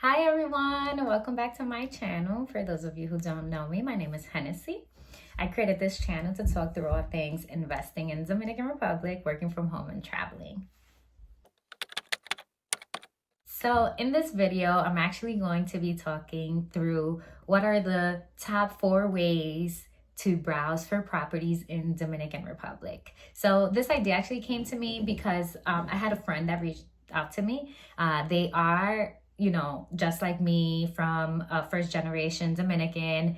Hi everyone, welcome back to my channel. For those of you who don't know me, my name is Hennessy. I created this channel to talk through all things investing in Dominican Republic, working from home and traveling. So in this video, I'm actually going to be talking through what are the top 4 ways to browse for properties in Dominican Republic. So this idea actually came to me because I had a friend that reached out to me. They are just like me from first generation Dominican,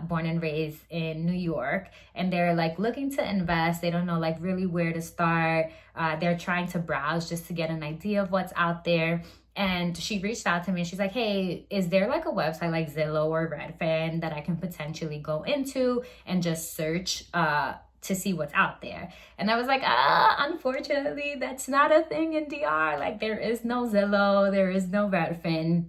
born and raised in New York. And they're like looking to invest. They don't know like really where to start. They're trying to browse just to get an idea of what's out there. And she reached out to me and she's like, hey, is there like a website like Zillow or Redfin that I can potentially go into and just search to see what's out there? And I was like, unfortunately, that's not a thing in DR. Like there is no Zillow, there is no Redfin.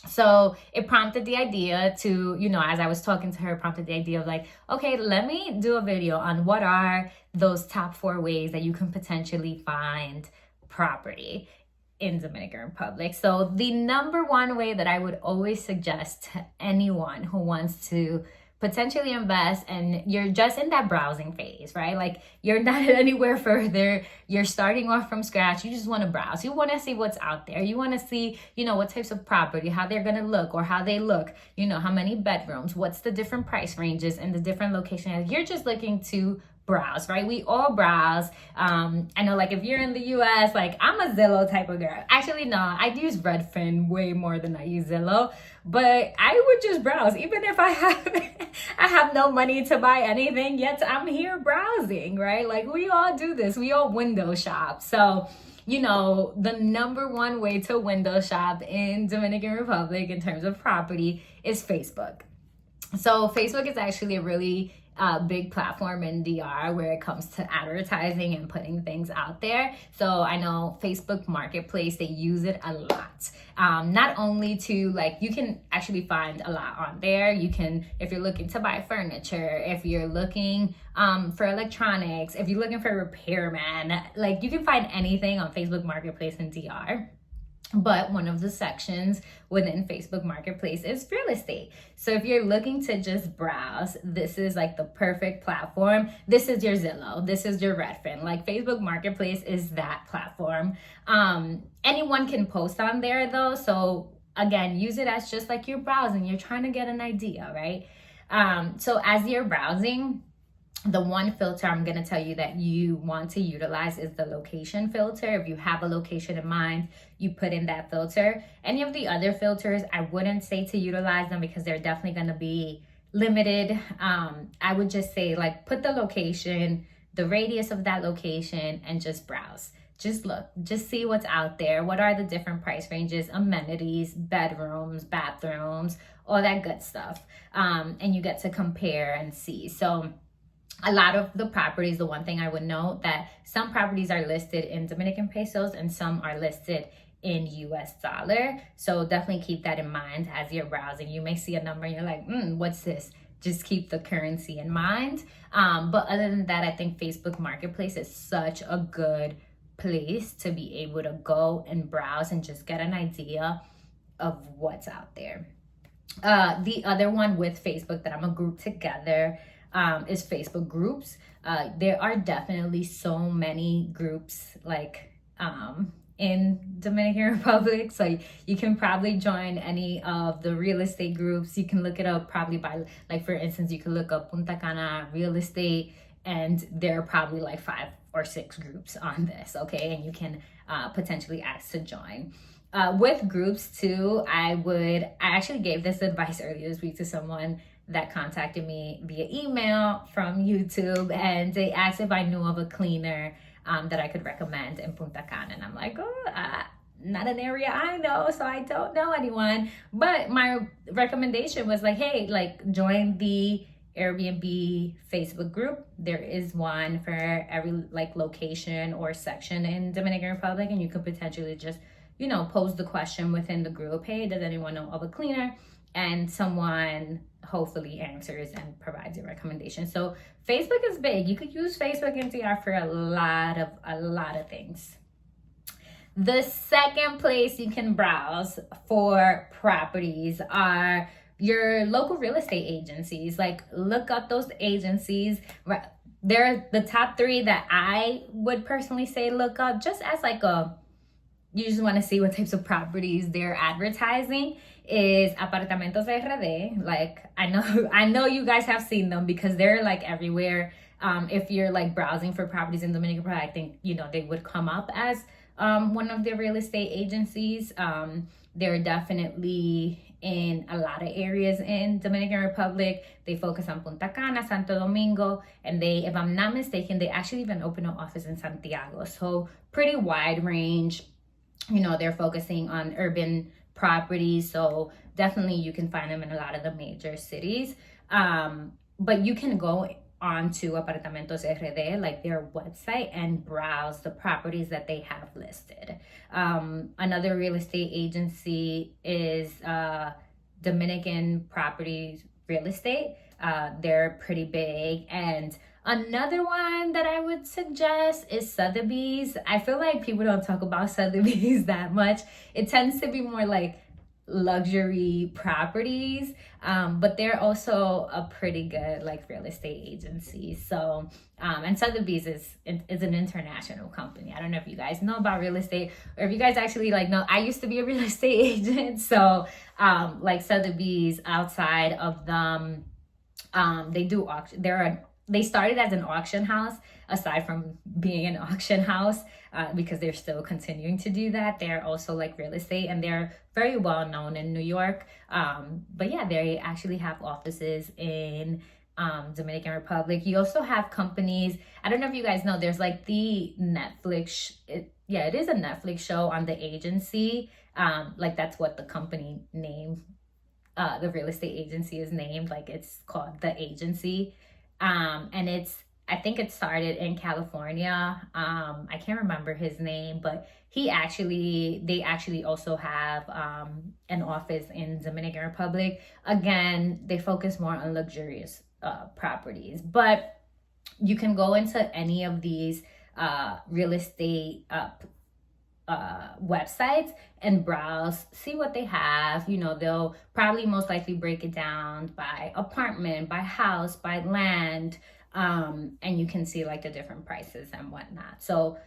So it prompted the idea to, as I was talking to her, prompted the idea of like, okay, let me do a video on what are those top 4 ways that you can potentially find property in Dominican Republic. So the number one way that I would always suggest to anyone who wants to potentially invest and you're just in that browsing phase, right? Like you're not anywhere further. You're starting off from scratch. You just want to browse. You want to see what's out there. You want to see, what types of property, how they're going to look or how they look, how many bedrooms, what's the different price ranges and the different locations. You're just looking to browse, right? We all browse. I know like if you're in the US, like I'm a Zillow type of girl. Actually, no, I use Redfin way more than I use Zillow, but I would just browse even if I have no money to buy anything, yet I'm here browsing, right? Like we all do this. We all window shop. So the number one way to window shop in Dominican Republic in terms of property is Facebook. So Facebook is actually a really big platform in DR where it comes to advertising and putting things out there. So I know Facebook Marketplace, they use it a lot. Not only to like, you can actually find a lot on there. You can, if you're looking to buy furniture, if you're looking for electronics, if you're looking for a repairman, like you can find anything on Facebook Marketplace in DR. But one of the sections within Facebook Marketplace is real estate. So if you're looking to just browse, this is like the perfect platform. This is your Zillow. This is your Redfin. Like Facebook Marketplace is that platform. Anyone can post on there though. So again, use it as just like you're browsing. You're trying to get an idea, right? So as you're browsing, the one filter I'm going to tell you that you want to utilize is the location filter. If you have a location in mind, you put in that filter. Any of the other filters, I wouldn't say to utilize them because they're definitely going to be limited. I would just say like put the location, the radius of that location, and just browse. Just look, just see what's out there. What are the different price ranges, amenities, bedrooms, bathrooms, all that good stuff. And you get to compare and see. So a lot of the properties, the one thing I would note that some properties are listed in Dominican pesos and some are listed in US dollar. So definitely keep that in mind as you're browsing. You may see a number and you're like, what's this? Just keep the currency in mind. But other than that, I think Facebook Marketplace is such a good place to be able to go and browse and just get an idea of what's out there. The other one with Facebook that I'm gonna group together is Facebook groups. There are definitely so many groups like in Dominican Republic. So you can probably join any of the real estate groups. You can look it up probably by, like for instance, you can look up Punta Cana real estate and there are probably like 5 or 6 groups on this, okay? And you can potentially ask to join. With groups too, I actually gave this advice earlier this week to someone that contacted me via email from YouTube, and they asked if I knew of a cleaner that I could recommend in Punta Cana. And I'm like, not an area I know, so I don't know anyone. But my recommendation was like, hey, like join the Airbnb Facebook group. There is one for every like location or section in Dominican Republic, and you could potentially just, pose the question within the group, hey, does anyone know of a cleaner? And someone hopefully answers and provides a recommendation. So Facebook is big. You could use Facebook and DR for a lot of things. The second place you can browse for properties are your local real estate agencies. Like, look up those agencies. They're the top three that I would personally say look up, just as like a, you just want to see what types of properties they're advertising, is Apartamentos RD. Like, I know you guys have seen them because they're like everywhere. If you're like browsing for properties in Dominican Republic, I think, you know, they would come up as one of the real estate agencies. They're definitely in a lot of areas in Dominican Republic. They focus on Punta Cana, Santo Domingo, and they, if I'm not mistaken, they actually even opened an office in Santiago. So pretty wide range. You know, they're focusing on urban properties, so definitely you can find them in a lot of the major cities. But you can go onto Apartamentos RD, like their website, and browse the properties that they have listed. Another real estate agency is Dominican Properties Real Estate. They're pretty big. And another one that I would suggest is Sotheby's. I feel like people don't talk about Sotheby's that much. It tends to be more like luxury properties, but they're also a pretty good like real estate agency. So and Sotheby's is an international company. I don't know if you guys know about real estate, or if you guys actually like know. I used to be a real estate agent, so like Sotheby's, outside of them, they do auction. They started as an auction house, aside from being an auction house, because they're still continuing to do that. They're also like real estate, and they're very well known in New York. But yeah, they actually have offices in Dominican Republic. You also have companies. I don't know if you guys know, there's like the Netflix. It is a Netflix show on the agency. Like, that's what the company name, the real estate agency is named. Like, it's called The Agency. And I think it started in California. I can't remember his name, but they actually also have an office in Dominican Republic. Again, they focus more on luxurious properties, but you can go into any of these real estate websites and browse, see what they have. You know, they'll probably most likely break it down by apartment, by house, by land, and you can see like the different prices and whatnot. So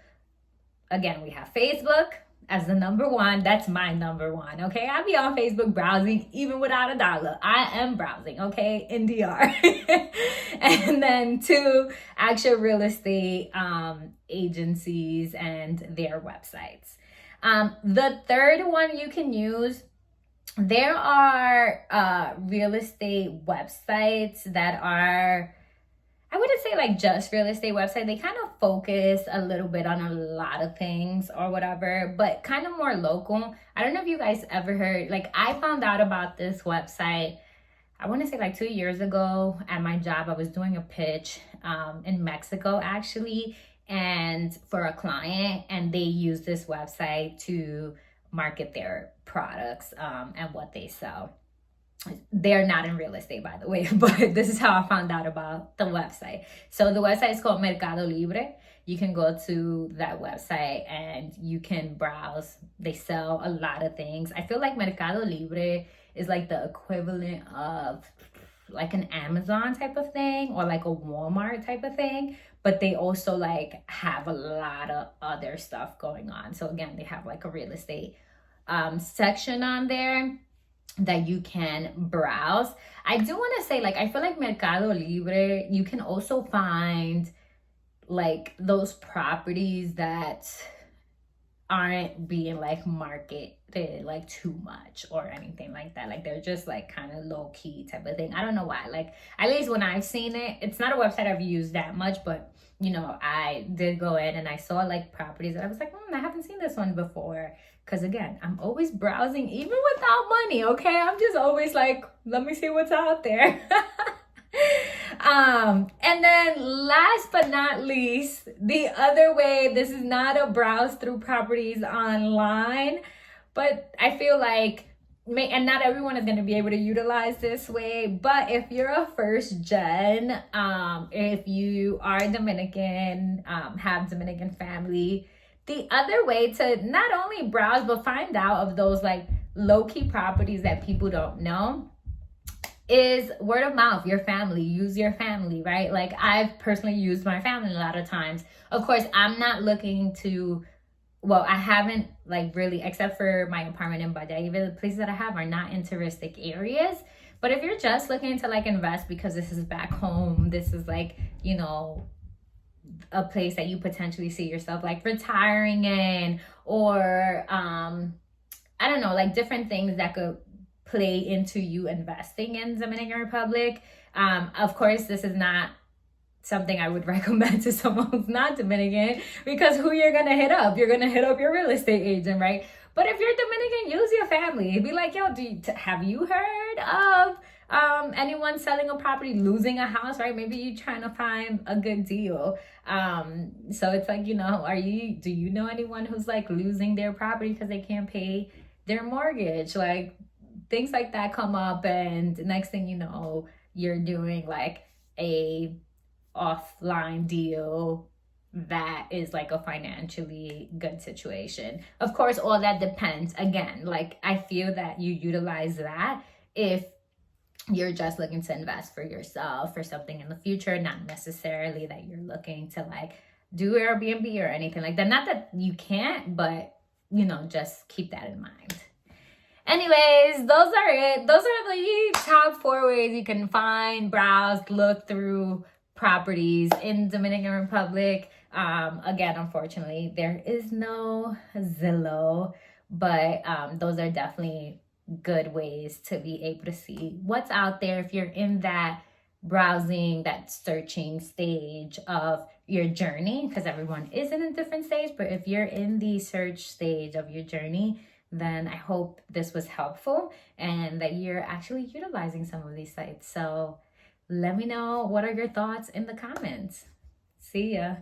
again, we have Facebook as the number one. That's my number one. Okay, I'll be on Facebook browsing even without a dollar. I am browsing, okay, in DR. And then 2, actual real estate agencies and their websites. The third one you can use, there are real estate websites that are, I wouldn't say like just real estate website. They kind of focus a little bit on a lot of things or whatever, but kind of more local. I don't know if you guys ever heard, like, I found out about this website, I want to say like 2 years ago at my job. I was doing a pitch in Mexico actually, and for a client, and they use this website to market their products and what they sell. They're not in real estate, by the way, but this is how I found out about the website. So the website is called Mercado Libre. You can go to that website and you can browse. They sell a lot of things. I feel like Mercado Libre is like the equivalent of like an Amazon type of thing, or like a Walmart type of thing, but they also like have a lot of other stuff going on. So again, they have like a real estate section on there that you can browse. I do want to say, like, I feel like Mercado Libre, you can also find like those properties that aren't being like marketed like too much or anything like that. Like, they're just like kind of low key type of thing. I don't know why. Like, at least when I've seen it, it's not a website I've used that much, but you know, I did go in and I saw like properties that I was like, I haven't seen this one before. Because again, I'm always browsing even without money, okay? I'm just always like, let me see what's out there. And then last but not least, the other way, this is not a browse through properties online, but I feel like, and not everyone is going to be able to utilize this way, but if you're a first gen, if you are Dominican, have Dominican family, the other way to not only browse but find out of those like low-key properties that people don't know is word of mouth. Your family, use your family, right? Like I've personally used my family a lot of times. Of course, I'm not looking to, well, I haven't like really, except for my apartment in Badaiva, the places that I have are not in touristic areas. But if you're just looking to like invest because this is back home, this is like, you know, a place that you potentially see yourself like retiring in, or I don't know, like different things that could play into you investing in Dominican Republic. Of course, this is not something I would recommend to someone who's not Dominican, because who you're gonna hit up? You're gonna hit up your real estate agent, right? But if you're Dominican, use your family. Be like, yo, have you heard of anyone selling a property, losing a house, right? Maybe you're trying to find a good deal. So it's like, you know, do you know anyone who's like losing their property because they can't pay their mortgage? Like things like that come up, and next thing you know, you're doing like a offline deal that is like a financially good situation. Of course, all that depends. Again, like I feel that you utilize that if you're just looking to invest for yourself or something in the future, not necessarily that you're looking to like do Airbnb or anything like that. Not that you can't, but you know, just keep that in mind. Anyways, those are it. Those are the top 4 ways you can find, browse, look through properties in Dominican Republic. Again, unfortunately, there is no Zillow, but those are definitely good ways to be able to see what's out there if you're in that browsing, that searching stage of your journey, because everyone is in a different stage. But if you're in the search stage of your journey, then I hope this was helpful and that you're actually utilizing some of these sites. So let me know, what are your thoughts in the comments? See ya.